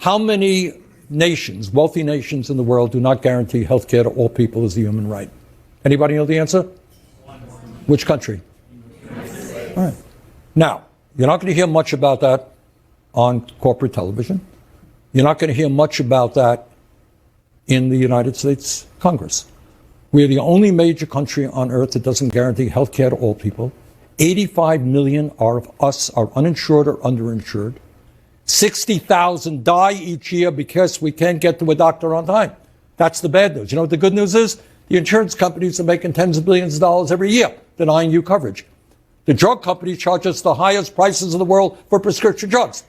How many nations, wealthy nations in the world, do not guarantee health care to all people as a human right? Anybody know the answer? Which country? All right. Now, you're not going to hear much about that on corporate television. You're not going to hear much about that in the United States Congress. We're the only major country on earth that doesn't guarantee health care to all people. 85 million of us are uninsured or underinsured. 60,000 die each year because we can't get to a doctor on time. That's the bad news. You know what the good news is? The insurance companies are making tens of billions of dollars every year denying you coverage. The drug companies charge us the highest prices in the world for prescription drugs.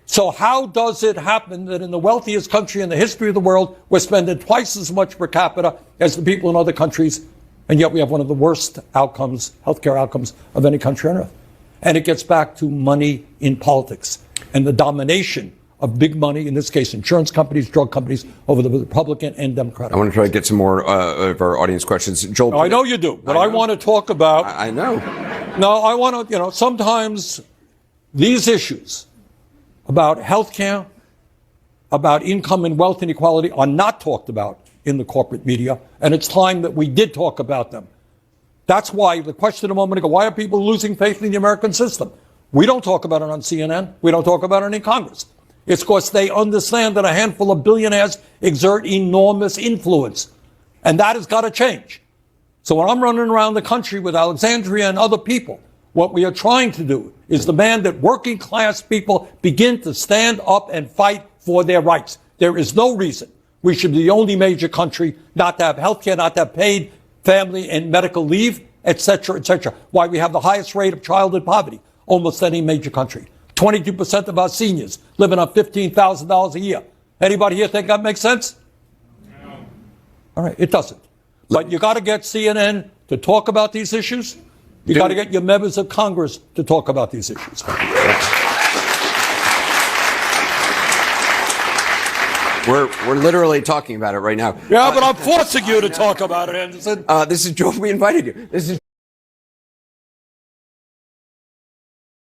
So how does it happen that in the wealthiest country in the history of the world, we're spending twice as much per capita as the people in other countries, and yet we have one of the worst outcomes, healthcare outcomes, of any country on earth? And it gets back to money in politics and the domination of big money, in this case insurance companies, drug companies, over the Republican and Democratic. I want to try to get some more of our audience questions. Joel, no, I know you do, but I want to talk about... I know. No, I want to, sometimes these issues about health care, about income and wealth inequality are not talked about in the corporate media, and it's time that we did talk about them. That's why the question a moment ago, why are people losing faith in the American system? We don't talk about it on CNN. We don't talk about it in Congress. It's because they understand that a handful of billionaires exert enormous influence, and that has got to change. So when I'm running around the country with Alexandria and other people, what we are trying to do is demand that working class people begin to stand up and fight for their rights. There is no reason we should be the only major country not to have health care, not to have paid family and medical leave, et cetera, et cetera. Why we have the highest rate of childhood poverty, almost any major country. 22% of our seniors living on $15,000 a year. Anybody here think that makes sense? No. All right, it doesn't. But you got to get CNN to talk about these issues. You got to get your members of Congress to talk about these issues. We're literally talking about it right now. Yeah, but I'm forcing you to talk about it, Anderson. This is Joel. We invited you. This is